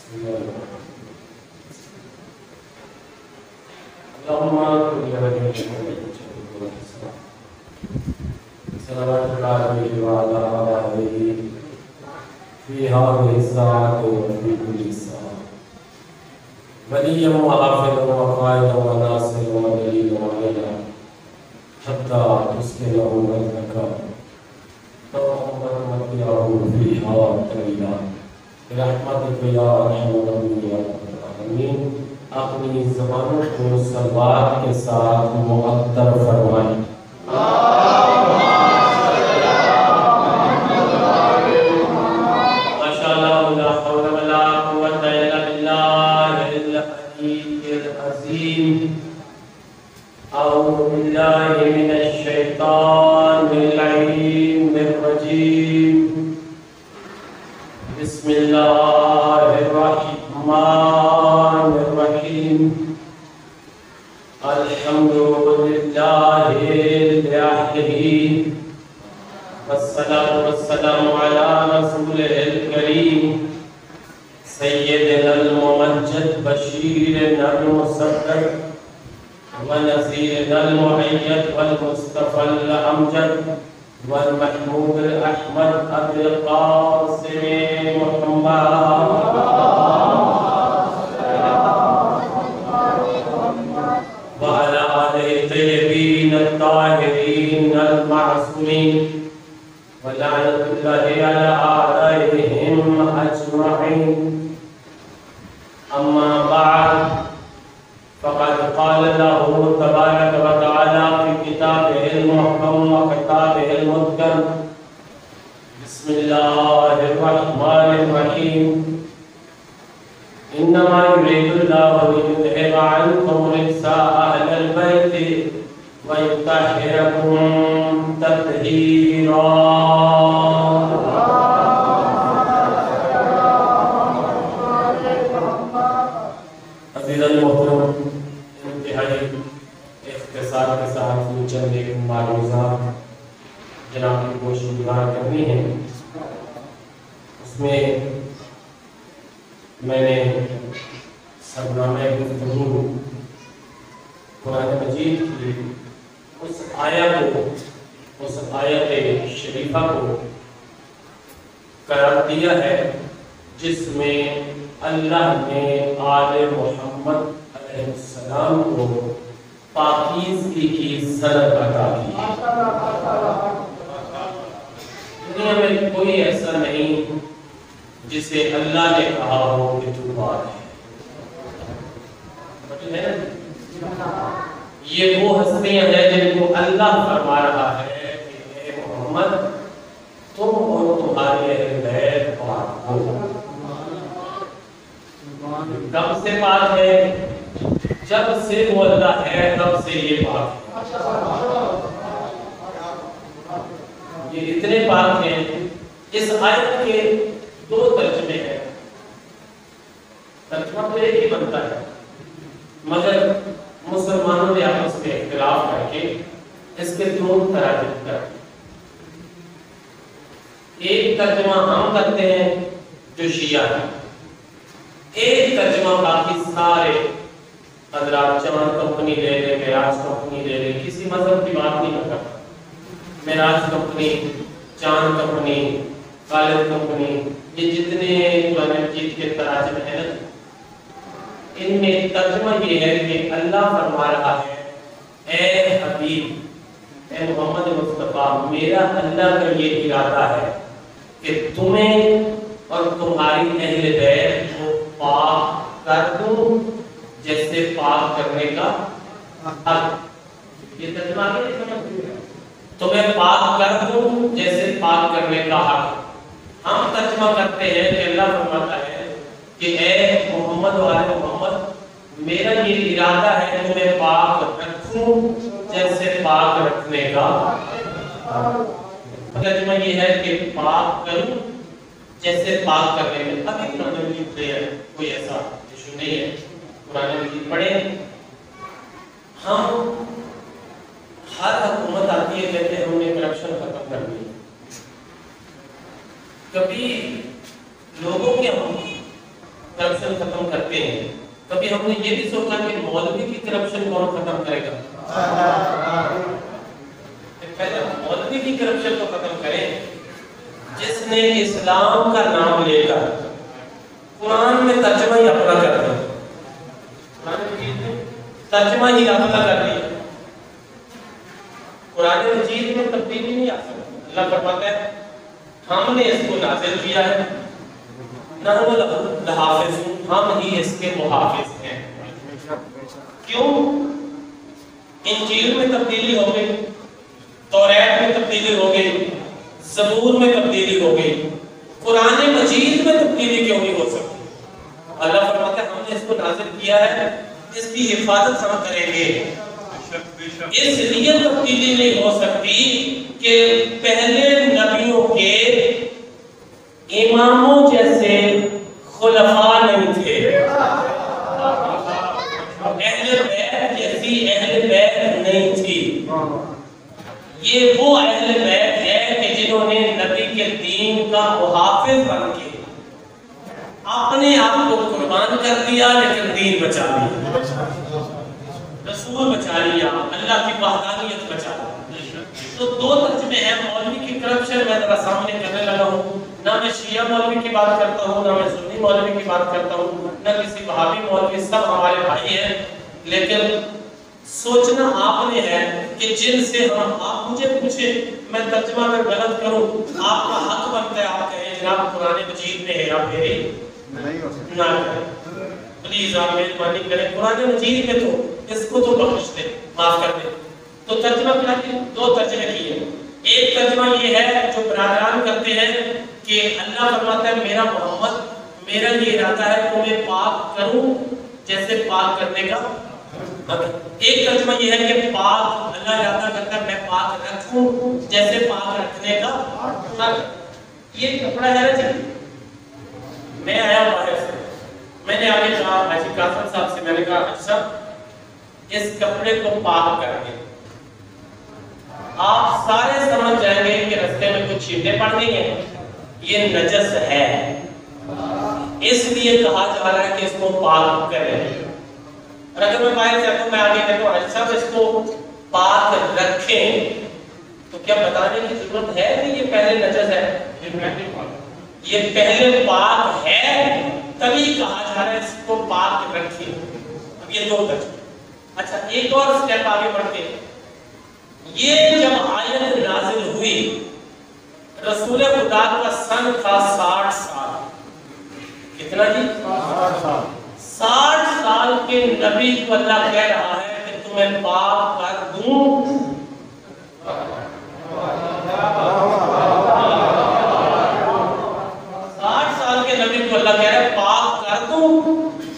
اللهم كل ولي صلواتك عليه وعلى آله في هذه الساعة وفي كل ساعة وليا وحافظا وقائدا وناصرا ودليلا علينا حتى تسكنه ملكك وتمتعه فيها طويلا برحمتك يا ارحم الراحمين يا رب العالمین. اپنی زبانوں کو صلوات کے ساتھ معطر فرمائیں. اعوذ باللہ من الشیطان اللعین الرجیم. بسم اللہ الرحمن الرحیم. الحمد للہ لوحدہ والصلاة والسلام علی رسولہ الکریم سیدنا الممجد بشیرنا المصدق ونذيرنا المؤيد والمصطفى الأمجد والمحمود الأحمد أبي القاسم محمد وعلى آله الطيبين الطاهرين المعصومين ولعنة الله على أعدائهم أجمعين. أما بعد فقد قال الله تبارك وتعالى في كتابه المحكم وكتابه المتقن. بسم الله الرحمن الرحيم. إنما يريد الله ليذهب عنكم رجس أهل البيت ويطهركم تطهيرا. عزیز المحترم، انتہائی اختصار کے ساتھ چند ایک معلومات جناب کی کوشش کرنی ہے. اس میں میں نے سرنامہ گفتگو قرآن مجید کی اس آیت شریفہ کو قرار دیا ہے جس میں اللہ نے آل محمد علیہ السلام کو پاکیزگی کی سند عطا کی. دنیا میں کوئی ایسا نہیں جسے اللہ نے کہا ہو کہ تو پاک ہے. یہ وہ ہستیاں ہیں جن کو اللہ فرما رہا ہے کہ اے محمد تم اور تمہارے اہل بیت پاک ہو. کب سے پاک ہے؟ جب سے وہ اللہ ہے تب سے یہ پاک ہے. یہ اتنے پاک ہیں. اس آیت کے دو ترجمے ہیں. ترجمہ تو ایک ہی بنتا ہے مگر مسلمانوں نے آپس میں اختلاف کر کے اس کے دو تراجم کر. ایک ترجمہ ہم کرتے ہیں جو شیعہ ہے. ایک ترجمہ باقی سارے حضرات چاند کمپنی لے لے، معراج کمپنی لے لے، کسی مذہب کی بات نہیں کرتا. معراج کمپنی، چاند کمپنی، خالد کمپنی، یہ جتنے قرآن مجید کے تراجم ہیں ان میں ترجمہ یہ ہے کہ اللہ فرما رہا ہے اے حبیب، اے محمد مصطفیٰ، میرا اللہ کا یہ ارادہ ہے کہ تمہیں اور تمہاری اہل بیت کو پاک کر دوں جیسے پاک کرنے کا حق. یہ ترجمہ آگے تمہیں پاک کر دوں جیسے پاک کرنے کا حق. ہم ترجمہ کرتے ہیں کہ اللہ فرماتا ہے کہ اے محمد و آل محمد، میرا یہ ارادہ ہے کہ تمہیں پاک رکھوں جیسے پاک رکھنے کا. ترجمہ یہ ہے کہ پاک کروں جیسے پاک کرنے میں. ابھی قرآن مجید سے کوئی ایسا ایشو نہیں ہے. قرآن مجید پڑھیں. ہم ہر حکومت آتی ہے کہتے ہیں ہم نے کرپشن ختم کر دی. کبھی لوگوں کے ہم کرپشن ختم کرتے ہیں، کبھی ہم نے یہ بھی سوچا کہ مولوی کی کرپشن کون ختم کرے گا؟ پہلے مولوی کی کرپشن کو ختم کریں جس نے اسلام کا نام لے کر قرآن میں ترجمہ ہی اپنا کر دیا، ترجمہ ہی اپنا کر دیا۔ قرآن مجید میں تبدیلی نہیں آ سکتی۔ اللہ فرماتا ہے ہم نے اس کو نازل کیا ہے، نحن لہ لحافظون، ہم ہی اس کے محافظ ہیں۔ کیوں؟ انجیل میں تبدیلی ہو گئی، توریت میں تبدیلی ہو گئی، زبور میں تبدیلی ہو گئی، قرآن مجید میں تبدیلی کیوں نہیں ہو سکتی؟ اللہ فرماتا ہے ہم نے اس کو نازل کیا ہے، اس کی حفاظت ہم کریں گے۔ اس لیے تبدیلی نہیں ہو سکتی کہ پہلے نبیوں کے اماموں جیسے خلفاء نہیں تھے، اہل بیت جیسی اہل بیت نہیں تھی۔ یہ وہ اہل بیت ہے کہ جنہوں نے نبی کے دین کا محافظ بن کے اپنے آپ کو قربان کر دیا، لیکن دین بچا لیا، رسول بچا لیا، اللہ کی وحدانیت بچا لیا۔ تو دو ترجمے ہیں مولوی کی کرپشن، میں ذرا سامنے کرنے لگا ہوں، نہ میں شیعہ مولوی کی بات کرتا ہوں، نہ میں سنی مولوی کی بات کرتا ہوں، نہ کسی وہابی مولوی، سب ہمارے بھائی ہیں، لیکن سوچنا آپ نے ہے کہ جن سے آپ مجھے پوچھیں میں ترجمہ میں غلط کروں، آپ کا حق بنتا ہے آپ کہیں جناب قرآن مجید میں ہیرا پھیری نہ کریں، پلیز آپ مہربانی کریں، قرآن مجید میں تو اس کو تو بخش دیں، معاف کر دیں۔ تو ترجمہ کیا کہ دو ترجمے کیے، ایک ترجمہ یہ ہے جو برادران کرتے ہیں کہ اللہ فرماتا ہے میرا محمد، میرا یہ ارادہ ہے تمہیں پاک کروں جیسے پاک کرنے کا، ایک ترجمہ یہ ہے کہ پاک اللہ ارادہ کرتا ہے میں پاک رکھوں جیسے پاک رکھنے کا۔ یہ کپڑا ہے نا جی، میں آیا باہر سے، میں نے آگے کہا حاجی قاسم صاحب سے، میں نے کہا حاجی صاحب اس کپڑے کو پاک کر دیں، آپ سارے سمجھ جائیں گے کہ رستے میں کچھ چھینٹیں پڑ گئی ہیں، یہ نجس ہے، اس لیے کہا جا رہا ہے کہ اس کو پاک کریں۔ اور اگر میں باہر سے آتا ہوں، میں آگے کہتا ہوں حاجی صاحب اس کو پاک رکھیں، تو کیا بتانے کی ضرورت ہے کہ یہ پہلے نجس ہے؟ یہ پہلے پاک ہے تبھی کہا جا رہا ہے اس کو پاک رکھیں۔ اب یہ دو ترجمے۔ اچھا ایک اور سٹیپ آگے بڑھتے ہیں، یہ جب آیت نازل ہوئی رسول خدا کا سن تھا 60 سال، کتنا جی؟ 60 سال کے نبی کو اللہ کہہ رہا ہے کہ تمہیں پاک کر دوں، 60 سال کے نبی کو اللہ کہہ رہا ہے پاک کر دوں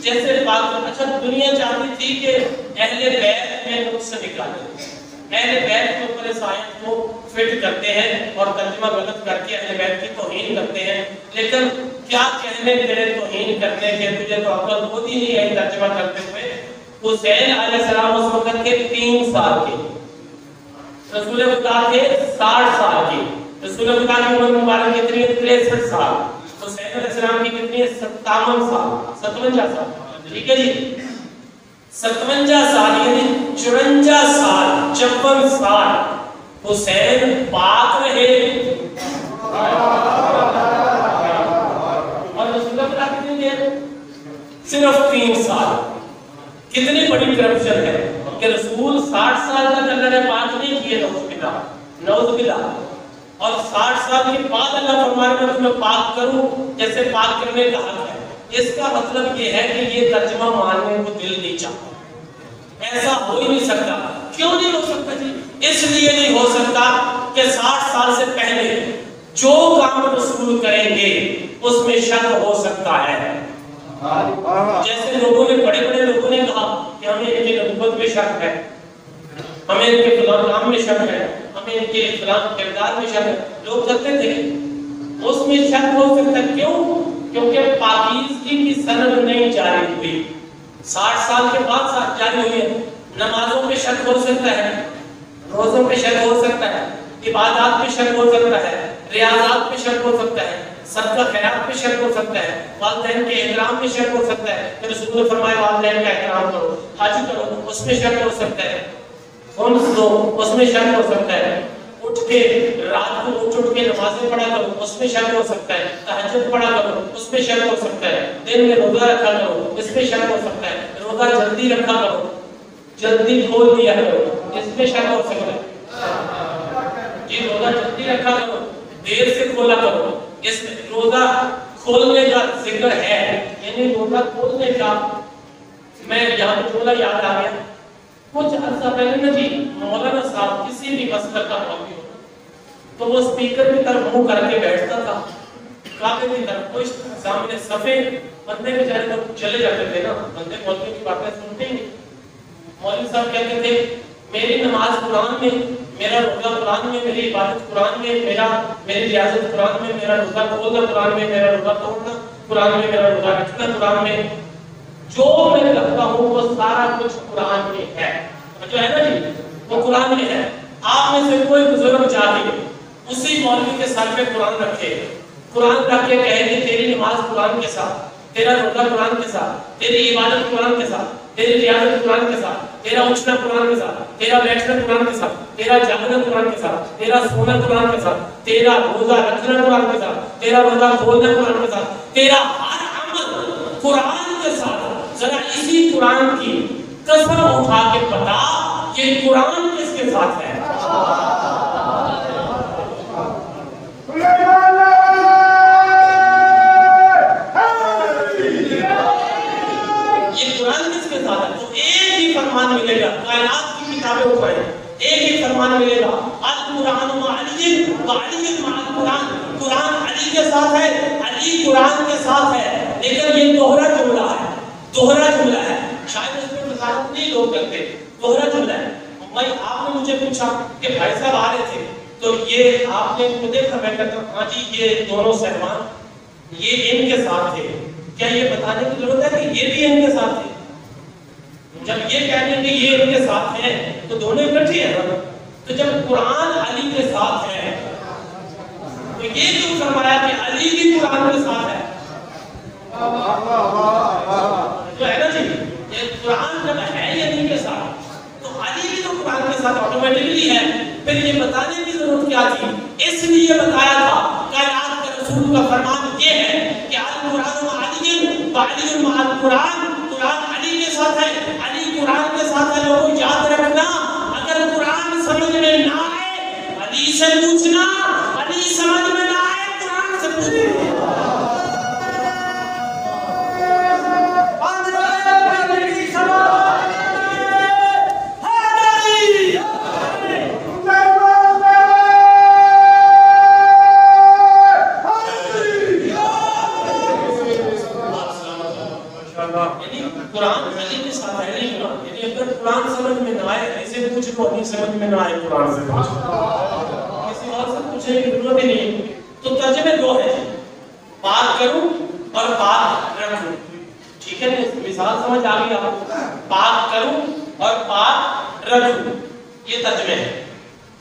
جیسے پاک کر۔ اچھا دنیا چاہتی تھی کہ اہل بیت میں نقص نکالے، اہل بیت کے اوپر اس آیت کو فٹ کرتے ہیں اور ترجمہ غلط کر کے اہل بیت کی توہین کرتے ہیں، لیکن کیا کہنے تیرے توہین کرنے کے، تجھے تو عقل خود ہی نہیں ہے ترجمہ کرتے ہوئے۔ حسین علیہ السلام اس وقت کے 3 سال کے، رسول خدا کے 60 سال کے، رسول خدا کی عمر مبارک کتنی ہے؟ 63 سال، حسین علیہ السلام کی کتنی ہے؟ 57 سال، 57 سال، ٹھیک ہے جی، 57 سال یعنی 54 سال، 54 سال حسین پاک رہے، اور رسول اللہ کتنی دیر؟ صرف 3 سال۔ کتنی بڑی کرپشن ہے کہ رسول 60 سال تک اللہ نے پاک نہیں کیے، نعوذ باللہ، اور 60 سال کے بعد اللہ فرمائے میں تمہیں پاک کروں جیسے پاک کرنے کا حق ہے۔ اس کا مطلب یہ ہے کہ یہ ترجمہ ماننے کو دل نہیں چاہتا، ایسا ہو ہی نہیں سکتا۔ کیوں نہیں ہو سکتا جی؟ اس لیے نہیں ہو سکتا کہ 60 سال سے پہلے جو کام رسول کریں گے اس میں شک ہو سکتا ہے۔ جیسے لوگوں نے، بڑے بڑے لوگوں نے کہا کہ ہمیں ان کی نبوت میں شک ہے، ہمیں ان کے فلاں کام میں شک ہے، ہمیں ان کے فلاں کردار میں شک ہے، لوگ کرتے تھے، اس میں شک ہو سکتا ہے۔ کیوں؟ کیونکہ پاکیزگی کی سند نہیں جاری ہوئی، 60 سال کے بعد جاری ہوئی ہے۔ نمازوں پہ شک ہو سکتا ہے، روزوں پہ شک ہو سکتا ہے، عبادات پہ شک ہو سکتا ہے، ریاضات پہ شک ہو سکتا ہے، صدقہ خیرات میں شرک ہو سکتا ہے، والدین کے احترام میں شرک ہو سکتا ہے، پھر رسول نے فرمایا والدین کا احترام کرو، حج کرو، اس میں شرک ہو سکتا ہے، خمس دو، اس میں شرک ہو سکتا ہے، اٹھ کے رات کو اٹھ کے نمازیں پڑھا کرو، اس میں شرک ہو سکتا ہے، تہجد پڑھا کرو، اس میں شرک ہو سکتا ہے، دن میں روزہ رکھا کرو، اس میں شرک ہو سکتا ہے، روزہ جلدی رکھا کرو، جلدی کھول دیا کرو، اس میں شرک ہو سکتا ہے، جی روزہ جلدی رکھا کرو، دیر سے کھولا کرو، اس میں روزہ کھولنے کا ذکر ہے، یعنی روزہ کھولنے کا، میں یہاں پہ جملہ یاد آ گیا، کچھ عرصہ پہلے نا جی مولانا صاحب کسی بھی مسئلہ کا مولوی ہو تو وہ اسپیکر کی طرف منہ کر کے بیٹھتا تھا، کعبے کی طرف، کوئی سامنے صفے، بندے بیچارے لوگ چلے جاتے تھے نا، بندے مولوی کی باتیں سنتے ہی نہیں، مولوی صاحب کہتے تھے میری نماز قرآن میں، میرا روزہ قرآن میں، میری عبادت قرآن میں، میری ریاضت قرآن میں، میرا روزہ کھولنا قرآن میں، میرا روزہ توڑنا قرآن میں، میرا روزہ رکھنا قرآن میں، جو میں کرتا ہوں وہ سارا کچھ قرآن میں ہے، جو ہے نا جی وہ قرآن میں ہے۔ آپ میں سے کوئی بزرگ چاہیے اسی مولوی کے سر پہ قرآن رکھے، قرآن رکھ کے کہے کہ تیری نماز قرآن کے ساتھ، تیرا روزہ قرآن کے ساتھ، تیری عبادت قرآن کے ساتھ، تیری ریاضت قرآن کے ساتھ، تیرا اٹھنا قرآن کے ساتھ، تیرا بیٹھنا قرآن کے ساتھ، تیرا جاگنا قرآن کے ساتھ، تیرا سونا قرآن کے ساتھ، تیرا روزہ رکھنا قرآن کے ساتھ، تیرا روزہ کھولنا قرآن کے ساتھ، تیرا ہر عمل قرآن کے ساتھ۔ ذرا اسی قرآن کی قسم اٹھا کے بتا کہ قرآن کس کے ساتھ ہے؟ یہ قرآن کس کے ساتھ ہے؟ تو ایک ہی فرمان ملے گا، کائنات کی کتابیں اٹھائیں، ایک ہی فرمان ملے گا، القرآن مع علی وعلی مع القرآن، قرآن علی کے ساتھ ہے، علی قرآن کے ساتھ ہے، لیکن یہ دوہرا جملہ ہے، دوہرا جملہ ہے، شاید اس میں وضاحت نہیں لوگ کرتے، دوہرا جملہ ہے۔ میں آپ نے مجھے پوچھا کہ بھائی صاحب آ رہے تھے تو یہ آپ نے کو دیکھا، میں کہتا ہوں ہاں جی یہ دونوں صحابہ یہ ان کے ساتھ تھے، کیا یہ بتانے کی ضرورت ہے کہ یہ بھی ان کے ساتھ تھے؟ جب یہ کہتے ہیں کہ یہ ان کے ساتھ ہیں تو دونوں اکٹھے ہیں نا، تو جب قرآن علی کے ساتھ ہے تو یہ کیوں فرمایا کہ علی بھی قرآن کے ساتھ ہے؟ جو ہے نا جی یہ قرآن جب ہے یا نہیں کے ساتھ تو علی بھی تو قرآن کے ساتھ آٹومیٹکلی ہے، پھر یہ بتانے کی ضرورت کیا تھی؟ اس لیے بتایا تھا، کائنات کے رسول کا فرمان یہ ہے کہ القرآن مع علی وعلی مع القرآن، قرآن علی کے ساتھ ہے، علی قرآن کے ساتھ ہے۔ لوگوں یاد رکھنا، اگر قرآن سمجھ میں نہ آئے علی سے پوچھنا، علی سمجھ میں نہ آئے قرآن سے پوچھنا۔ قرآن علی کے ساتھ ہے، نہیں قرآن، یعنی اگر قرآن سمجھ میں نہ آئے ایسے پوچھ لو، نہیں سمجھ میں نہ آئے قرآن سے پوچھ لو، کسی اور سے پوچھنے کی ضرورت ہی نہیں۔ تو ترجمے دو ہیں، بات کروں اور بات رکھوں، ٹھیک ہے نا؟ مثال سمجھ آ گئی آپ کو، بات کروں اور بات رکھوں، یہ ترجمے ہیں۔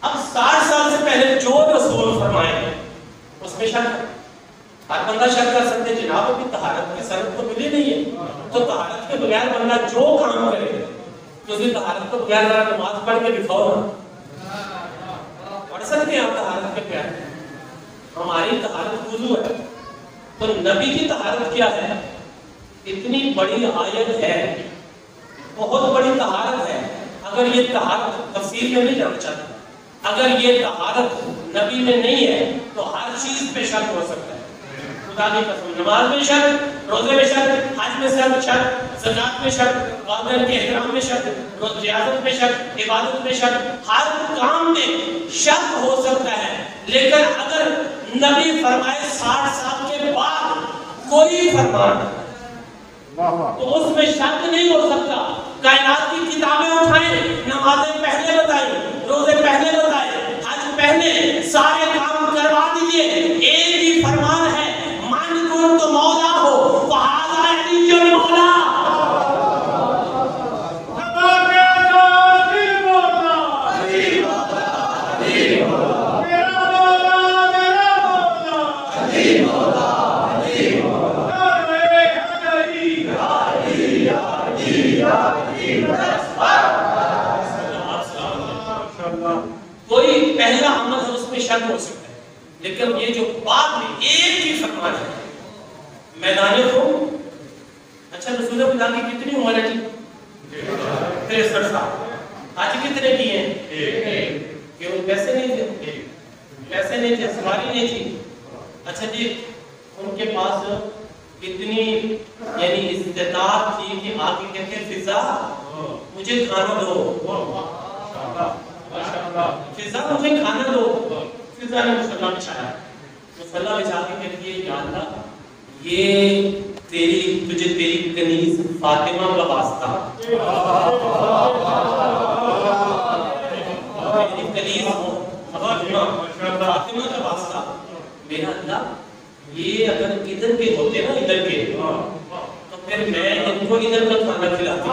اب 60 سال سے پہلے جو رسول فرمائے اس میں شک، ہر بندہ شک کر سکتے جناب ابھی طہارت کی سند تو ملی نہیں ہے، تو طہارت کے بغیر بندہ جو کام کرے تو اسی طہارت کو بغیر ذرا نماز پڑھ کے دکھاؤ نا، پڑھ سکتے ہیں آپ طہارت کے بغیر؟ ہماری طہارت وضو ہے، تو نبی کی طہارت کیا ہے؟ اتنی بڑی آیت ہے، بہت بڑی طہارت ہے۔ اگر یہ طہارت تفسیر میں نہیں جانا چاہتا، اگر یہ طہارت نبی میں نہیں ہے تو ہر چیز پہ شک ہو سکتا ہے، خدا کی قسم، نماز میں شک، روزے میں شک، حج میں شک، زکات میں شک، والدین کے احترام میں شک، ریاضت میں شک، عبادت میں شک، ہر کام میں شک ہو سکتا ہے۔ لیکن اگر نبی فرمائے 60 سال کے بعد کوئی فرمان تو اس میں شک نہیں ہو سکتا۔ کائنات کی کتابیں اٹھائیں، نمازیں پہلے بتائیں، روزے پہلے بتائیں، حج پہلے، سارے کام کروا دیجئے، ایک ہی فرمان ہے، من کن تو مولا ہو فہذا علی مولا۔ مولا شک ہو سکتا ہے، لیکن یہ جو بعد میں ایک ہی فرمان ہے، میدان خون، اچھا رسول خدا کی کتنی عمر ہے؟ 63 سال. آج کتنے کی ہیں؟ کیوں پیسے نہیں تھے؟ پیسے نہیں تھے، سواری نہیں تھی. اچھا جی، ان کے پاس اتنی یعنی استطاعت تھی کہ آگے کہتے ہیں فضا مجھے کھانا دو، فضا مجھے کھانا دو. فضا نے مصلی بچھایا، مصلی بچھا کے کہتی ہے یا اللہ یہ تجھے تیری کنیز فاطمہ کا واسطہ، میری کنیز فاطمہ کا واسطہ، میرا اللہ یہ اگر ادھر کے ہوتے نا، ادھر کے، تو پھر میں ان کو ادھر کا کھانا کھلاتی.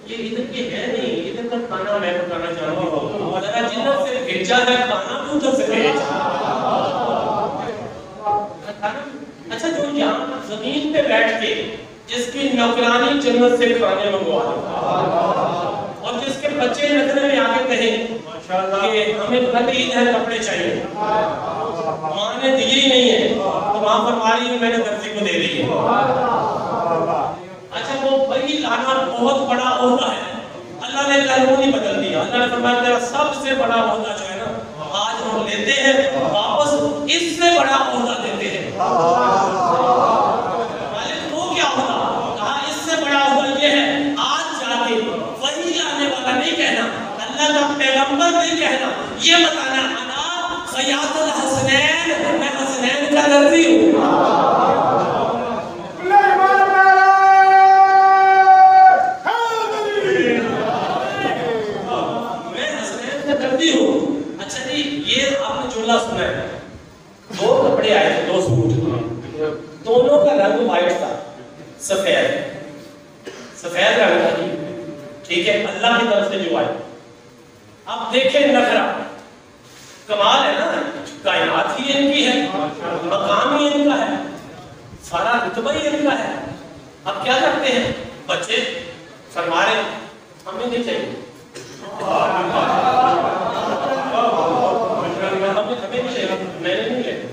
یہ ادھر کے ہے نہیں، ادھر کا کھانا میں پکانا چاہتی ہوں. ذرا جدھر سے بھیجا ہے کھانا تو ادھر سے بھیج. اچھا جو یہاں زمین پہ بیٹھ کے جس کی نوکرانی جنت سے کھانے منگوا دے، اور جس کے بچے نظر میں آگے کہیں کہ ہمیں پتہ عید ہے کپڑے چاہیے، ماں نے دیے ہی نہیں ہے تو ماں فرما رہی ہے میں نے درزی کو دے دی ہے. اچھا وہ وہی لانا بہت بڑا عہدہ ہے. اللہ نے قانون ہی بدل دیا. اللہ نے فرمایا تیرا سب سے بڑا عہدہ جو ہے نا آج ہم لیتے ہیں واپس، اس سے بڑا عہدہ دیتے ہیں. مالک وہ کیا عہدہ؟ کہا اس سے بڑا عہدہ یہ ہے آج جا کے وہی لانے والا نہیں کہنا، اللہ کا پیغمبر نہیں کہنا، یہ بتانا انا خیاط الحسنین، میں حسنین کا درزی ہوں. اچھا جی یہ آپ نے جملہ سنا ہے، 2 کپڑے آئے تھے، 2 سوٹ، دونوں کا رنگ وائٹ تھا، سفید رنگ تھا جی، ٹھیک ہے، اللہ کی طرف سے جو آئے. اب دیکھیں نخرہ، کمال ہے نا، کائنات ہی ان کی ہے، مقام ہی ان کا ہے، سارا رتبہ ہی ان کا ہے. اب کیا کرتے ہیں بچے؟ فرما رہے ہمیں نہیں چاہیے، میں نے نہیں لینا.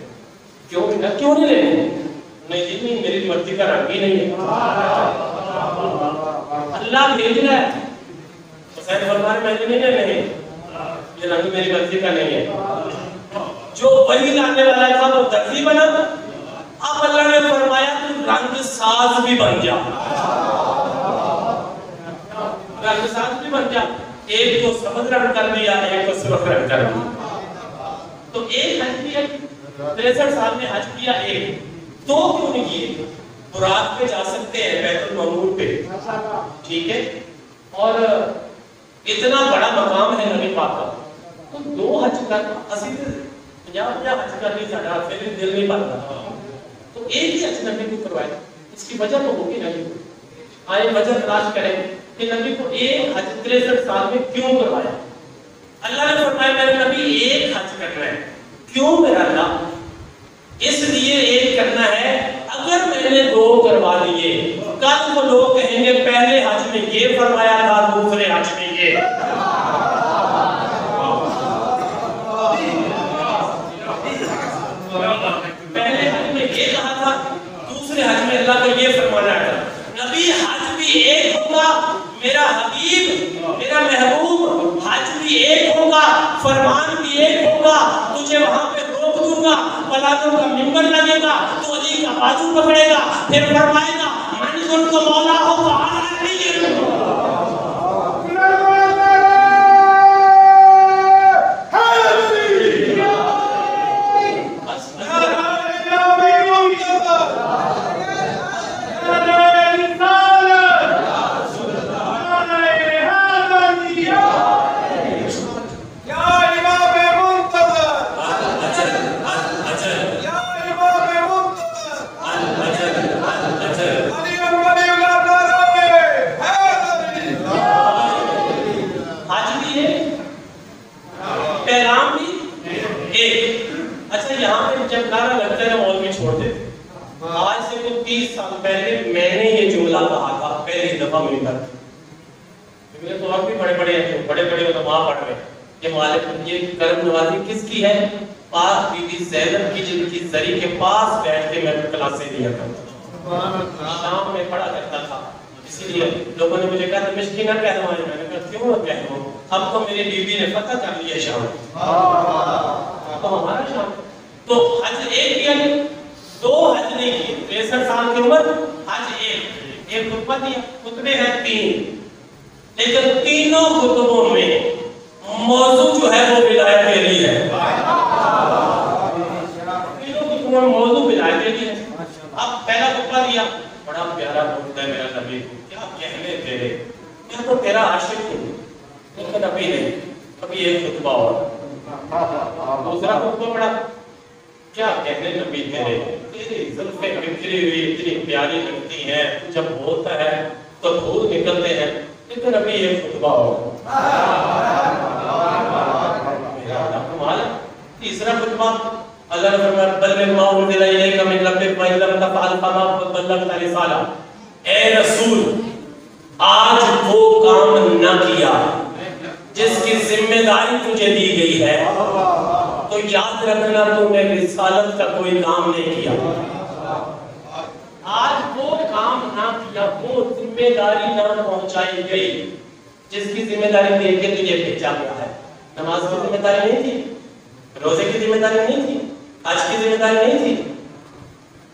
کیوں نہیں لینا؟ نہیں جی نہیں، میری مرضی کا رنگ ہی نہیں ہے. اللہ بھیج رہا ہے، حسین فرما رہے میں نے نہیں لینا، یہ رنگ میری مرضی کا نہیں ہے. جو وہی لانے والا تھا وہ درزی بنا. اب اللہ نے فرمایا تو رنگ ساز بھی بن جا، رنگ ساز بھی بن جا. ایک کو سبز رنگ کر دیا، ایک کو سرخ رنگ کر دیا. تو ایک حج کیا، 63 سال میں حج کیا ایک، 2 کیوں نہیں کیے؟ برات پہ جا سکتے ہیں، بیت المعمور پہ، ٹھیک ہے، اور اتنا بڑا مقام ہے نبی پاک کا، تو 2 حج کر اسی 50 حج کر لی ساڑھا پھر دل نہیں پاتا، تو ایک ہی حج نبی کو کروائے. اس کی وجہ تو ہوگی نبی کو، آئے وجہ تلاش کریں کہ نبی کو ایک حج 63 سال میں کیوں کروایا. اللہ نے فرمایا میرے نبی ایک حج کرنا ہے. کیوں میرا اللہ؟ اس لیے ایک کرنا ہے، اگر میں نے 2 کروا لیے کل کو لوگ کہیں گے پہلے حج میں یہ فرمایا تھا، دوسرے حج میں یہ. پہلے حج میں یہ کہا تھا، دوسرے حج میں اللہ کو یہ فرمانا ہے. نبی حج بھی ایک ہوگا، میرا حبیب میرا محبوب حج بھی ایک ہوگا، فرمان بھی ایک ہوگا. تجھے وہاں پہ روک دوں گا، پلاتوں کا منبر لگے گا، تو علی کا بازو پکڑے گا، پھر فرمائے گا منظر کو مولا ہو تو آنا نہیں. آج سے کچھ 30 سال پہلے میں نے یہ جملہ کہا تھا پہلی دفعہ مل کر. میرے تو اور بھی بڑے بڑے علماء پڑھ رہے ہیں. یہ مالک یہ کرم نوازی کس کی ہے؟ پاک بی بی زینب کی، جن کی زری کے پاس بیٹھ کے میں کلاسیں دیا کرتا تھا، شام میں پڑھا کرتا تھا. اسی لیے لوگوں نے مجھے کہا دمشقی نہ کہلوائیں. میں نے کہا کیوں نہ کہلواؤں؟ اب تو میری بیوی نے فتح کر لیا شام، تو ہمارا شام. تو حج ایک کیا نہیں، 2 حج نہیں کیے، 63 سال کی عمر، حج ایک خطبہ دیا. خطبے ہیں 3، لیکن تینوں خطبوں میں موضوع جو ہے وہ ولایت علی ہے. تینوں خطبوں میں موضوع ولایت علی ہے. اب پہلا خطبہ دیا، بڑا پیارا خطبہ ہے میرا نبی، کیا کہنے تیرے، میں تو تیرا عاشق ہوں، لیکن ابھی نہیں، ابھی ایک خطبہ اور. دوسرا خطبہ بڑا، کیا کہنے نبی تیرے، تیری زلفیں بکھری ہوئی اتنی پیاری لگتی ہیں، جب ہوتا ہے تو پھول نکلتے ہیں، لیکن ابھی ایک خطبہ اور. تیسرا خطبہ اللہ نے فرمایا بلغ ما انزل الیک من ربک وان لم تفعل فما بلغت رسالہ. اے رسول، آج وہ کام نہ کیا جس کی ذمہ داری تجھے دی گئی ہے تو یاد رکھنا تو نے رسالت کا کوئی کام نہیں کیا. آج وہ کام نہ کیا، وہ ذمہ داری نہ پہنچائی گئی جس کی ذمہ داری دے کے تجھے بھیجا گیا ہے. نماز کی ذمہ داری نہیں تھی، روزے کی ذمہ داری نہیں تھی، حج کی ذمہ داری نہیں تھی.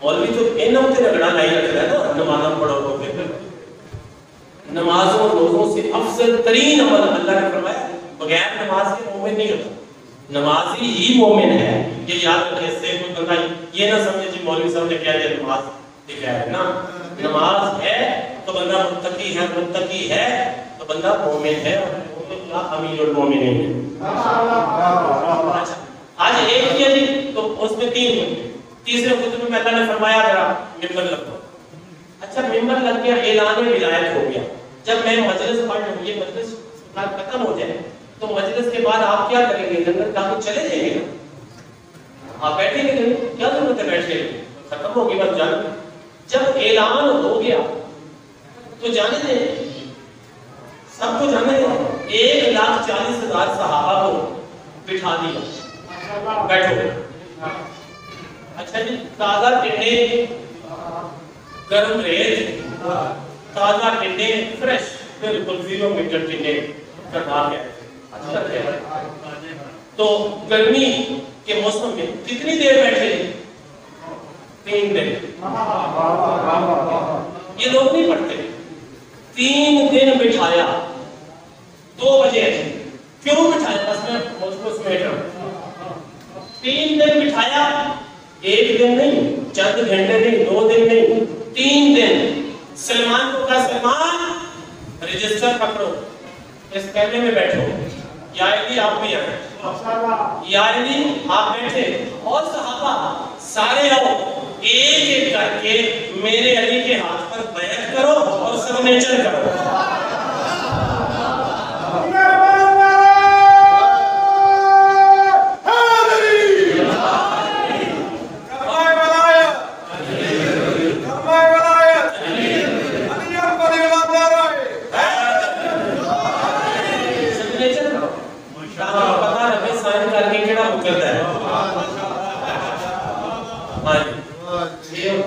مولوی تو ان ہوتے رگڑا لائی رکھ رہا ہے نا، نمازاں پڑھو گے. نمازوں اور روزوں سے افضل ترین عمل اللہ نے فرمایا بغیر نماز کے مومن نہیں ہوتا. نمازی ہی مومن ہے، یہ یاد رکھے. اس سے کوئی بندہ یہ نہ سمجھے جی مولوی صاحب نے کیا دیا نماز دکھایا ہے نا. نماز ہے تو بندہ متقی ہے، متقی ہے تو بندہ مومن ہے، اور مومن کا امیر المومنین ہے. اچھا آج ایک کیا جی، تو اس میں 3 ہوتے. تیسرے خطبے میں اللہ نے فرمایا ذرا ممبر لگ دو. اچھا ممبر لگ گیا، اعلان ولایت ہو گیا. جب میں مجلس پڑھ لوں، یہ مجلس ختم ہو جائے تو مجلس کے بعد آپ کیا کریں گے؟ جنت جا کے چلے جائیں گے نا، آپ بیٹھیں گے نہیں، کیا ضرورت ہے بیٹھنے کی، ختم ہوگی بس جان. جب اعلان ہو گیا تو جانے دیں، سب کو جانے دیں. 1,40,000 صحابہ کو بٹھا دیا، بیٹھو. اچھا جی، تازہ ٹنڈے، گرم ریت، تازہ ٹنڈے فریش، بالکل 0 میٹر ٹنڈے کروا کے. اچھا تو گرمی کے موسم میں کتنی دیر بیٹھے؟ 3 دن. یہ لوگ نہیں پڑھتے. 3 دن بٹھایا. 2 بجے کیوں بٹھایا؟ بس میں اس میں 3 دن بٹھایا. 1 دن نہیں، چند گھنٹے نہیں، 2 دن نہیں، 3 دن. سلمان کو کہا سلمان رجسٹر پکڑو، اس کیمرے میں بیٹھو. یا علی آپ بھی آئے، یا علی آپ بیٹھے، اور صحابہ سارے آؤ، ایک ایک کر کے میرے علی کے ہاتھ پر بیعت کرو اور سگنیچر کرو.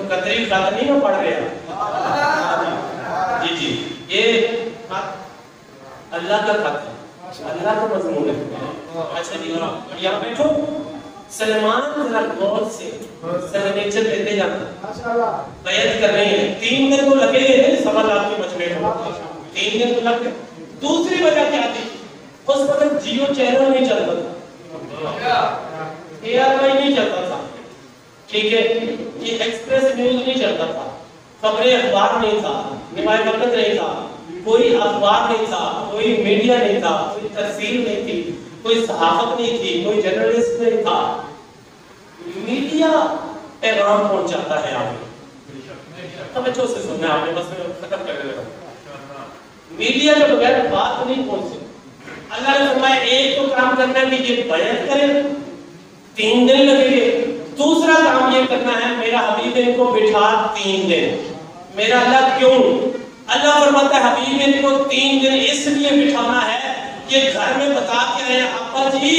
قطری خط نہیں میں پڑھ رہا. جی جی، یہ اللہ کا خط ہے، اللہ کا مضمون ہے. اچھا جی، یہاں بیٹھو. سلمان ذرا غور سے سگنیچر لیتے جانا، بیعت کر رہے ہیں. 3 دن تو لگے گئے ہیں، 1.25 لاکھ کے مجمع ہو. 3 دن تو لگ گئے. دوسری وجہ کیا تھی؟ اس وقت جیو چینل نہیں چلتا تھا، ARY نہیں چلتا تھا، ٹھیک ہے، یہ ایکسپریس نیوز نہیں چلتا تھا، خبریں اخبار نہیں تھا، نمائے وقت نہیں تھا، کوئی اخبار نہیں تھا، کوئی میڈیا نہیں تھا، کوئی ترسیل نہیں تھی، کوئی صحافت نہیں تھی، کوئی جرنلسٹ نہیں تھا. میڈیا پیغام پہنچاتا ہے آپ کو. توجہ سے سننا آپ نے، بس میں ختم کر دے رہا ہوں. میڈیا کے بغیر بات نہیں پہنچ سکتی. اللہ نے فرمایا ایک تو کام کرنا ہے کہ یہ بیعت کریں، 3 دن لگیں گے. دوسرا کام یہ کرنا ہے میرا حبیب ان کو بٹھا 3 دن. میرا اللہ کیوں؟ اللہ فرماتا ہے حبیب ان کو 3 دن اس لیے بٹھانا ہے یہ گھر میں بتا کے رہے ابا جی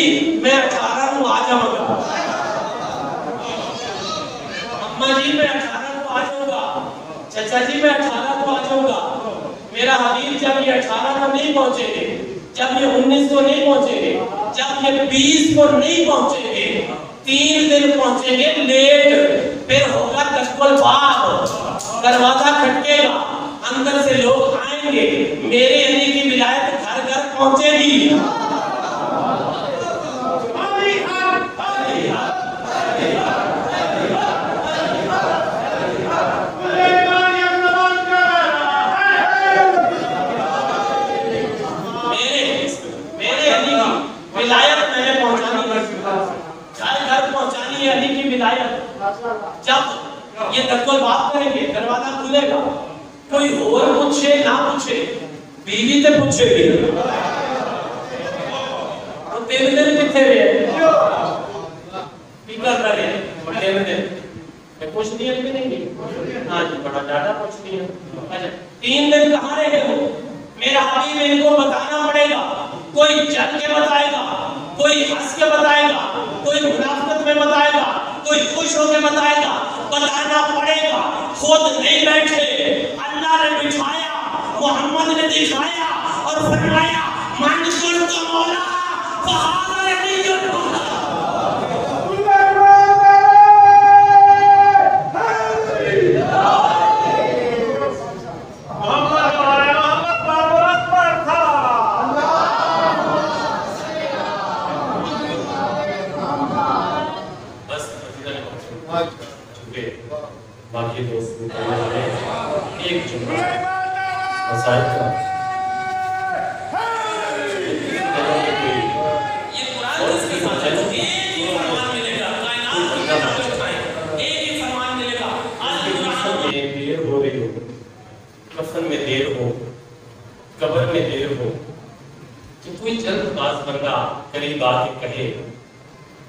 میں 18 کو آ جاؤں گا، اما جی میں 18 کو آ جاؤں گا، چچا جی میں 18 کو آ جاؤں گا۔ میرا حبیب جب یہ 18 کو نہیں پہنچے گے، جب یہ 19 کو نہیں پہنچے گے، جب یہ 20 کو نہیں پہنچے گے، 3 دن پہنچیں گے لیٹ، پھر ہوگا دشت الباب، دروازہ کھٹکے گا، اندر سے لوگ آئیں گے، میرے علی کی ولایت گھر گھر پہنچے گی۔ میرے علی کی ولایت میں نے پہنچانی ہے، گھر گھر پہنچانی ہے علی کی ولایت۔ جب یہ دشت الباب کریں گے، دروازہ کھلے گا، کوئی اور پوچھے نہ پوچھے، بیوی تے پوچھے گی تو 3 دن کتنے رہے کی کر رہے ہیں 3 دن میں پوچھنی ہے کہ نہیں؟ ہاں جی بڑا زیادہ پوچھنی ہے۔ اچھا 3 دن کہاں رہے ہو؟ میرا حبیب ان کو بتانا پڑے گا، کوئی جل کے بتائے گا، کوئی ہنس کے بتائے گا، کوئی منافقت میں بتائے گا، کوئی خوش ہو کے بتائے گا، بتانا پڑے گا۔ خود نہیں بیٹھے، اللہ نے بٹھایا، محمد نے دکھایا اور فرمایا من کنت مولا فہذا نبی المولا۔ باقی دوست ایک جملہ مسائل کا یہ قرآن کس کے ساتھ ہے؟ ایک ہی فرمان ملے گا، کائنات کی کتاب اٹھائیں، ایک ہی فرمان ملے گا۔ آج قرآن میں دیر ہو رہی ہو، کفن میں دیر ہو، قبر میں دیر ہو، تو کوئی جلد باز بندہ قریب آ کے کہے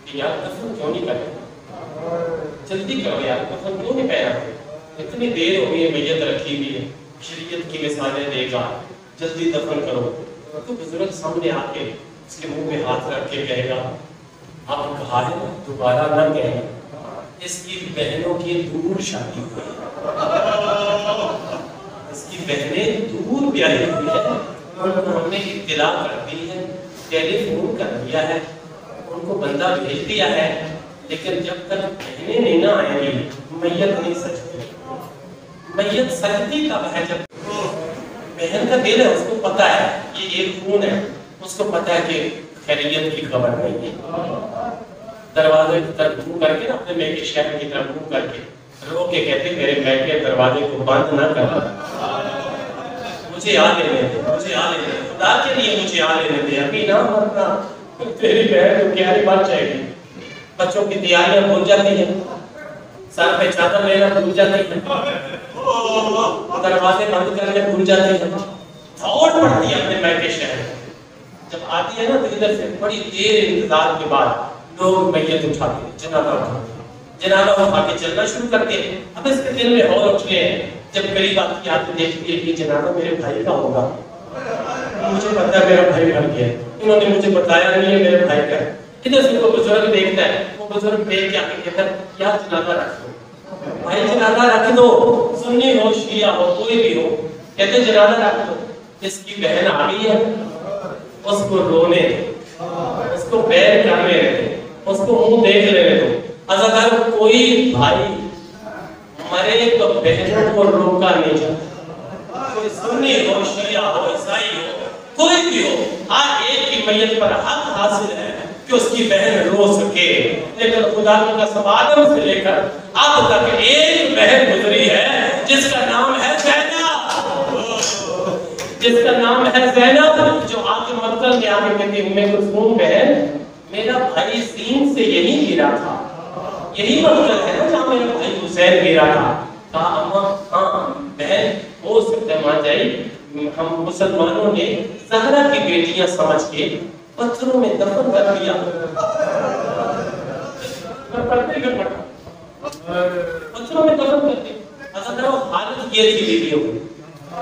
کہ یار کفن کیوں نہیں کرے، جلدی کرو یار کفن کیوں نہیں پہنا، اتنی دیر ہو گئی ہے، میت رکھی ہوئی ہے، شریعت کی مثالیں دے گا، جلدی دفن کرو۔ تو بزرگ سامنے آ کے اس کے منہ میں ہاتھ رکھ کے کہے گا اب کہا ہے دوبارہ نہ کہنا، اس کی بہنوں کی دور شادی ہوئی ہے، اس کی بہنیں دور بیاہی ہوئی ہے، ان کو ہم نے اطلاع کر دی ہے، ٹیلی فون کر دیا ہے، ان کو بندہ بھیج دیا ہے، لیکن جب تک بہنیں نہیں نہ آئیں گی میت نہیں سجتی۔ میت سجتی کب ہے؟ جب بہن کا دل ہے، اس کو پتا ہے یہ ایک خون ہے، اس کو پتا ہے کہ خیریت کی خبر نہیں ہے، دروازے کی طرف منہ کر کے اپنے میکے شہر کی طرف منہ کر کے رو کے کہتے میرے میکے دروازے کو بند نہ کرنا، مجھے آ لینے دے، مجھے آ لینے دے، خدا کے لیے مجھے آ لینے دے، ابھی نہ مرنا، تیری بہن تو کیاری بات چاہے گی۔ بچوں کی تیاریاں بھول جاتی ہیں، سر پہ چادر لینا بھول جاتی ہیں، دروازے بند کرنے بھول جاتی ہیں، دوڑ پڑتی ہے اپنے میکے شہر۔ جب آتی ہے نا تو ادھر سے بڑی دیر انتظار کے بعد لوگ میت اٹھاتے ہیں، جنازہ اٹھاتے ہیں، جنازہ اٹھا کے چلنا شروع کرتے ہیں۔ اب اس کے دل میں اور اٹھتے ہیں، جب قریب آتی ہے تو دیکھتی ہے کہ جنازہ میرے بھائی کا ہوگا، مجھے پتا ہے میرا بھائی مر گیا ہے، انہوں نے مجھے بتایا نہیں ہے میرے بھائی کا ہے۔ ادھر سے وہ بزرگ دیکھتا ہے، وہ بزرگ دیکھ کے آ کے کہتا ہے کیا جنازہ رکھ دو بھائی، جنازہ رکھ دو، سنی ہو شیعہ ہو کوئی بھی ہو، کہتے جنازہ رکھ دو، اس کی بہن آ گئی ہے، اس کو رونے دو، اس کو بیر کرنے دو، اس کو منہ دیکھ لینے دو۔ اگر کوئی بھائی مرے تو بہنوں کو روکا نہیں جاتا، کوئی سنی ہو شیعہ ہو عیسائی ہو کوئی بھی ہو، ہر ایک کی میت پر حق حاصل ہے کہ اس کی بہن رو سکے، لیکن خدا کی قسم آدم سے لے کر اب تک ایک بہن گزری ہے جس کا نام ہے زینب، جس کا نام ہے زینب، جو آج مقتل میں آگے کہتی ام کلثوم بہن میرا بھائی زین سے یہی گرا تھا، یہی مقتل ہے نا جہاں میرا بھائی حسین گرا تھا۔ کہا اما ہاں بہن ہو سکتا ہے ماں جائی، ہم مسلمانوں نے زہرا کی بیٹیاں سمجھ کے پتھروں میں دفن کر دیا، پتھروں میں دفن کر دیا۔ اصل وہ حالت یہ تھی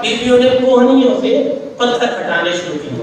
بیویوں نے کوہنیوں سے پتھر ہٹانے شروع کیے،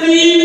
3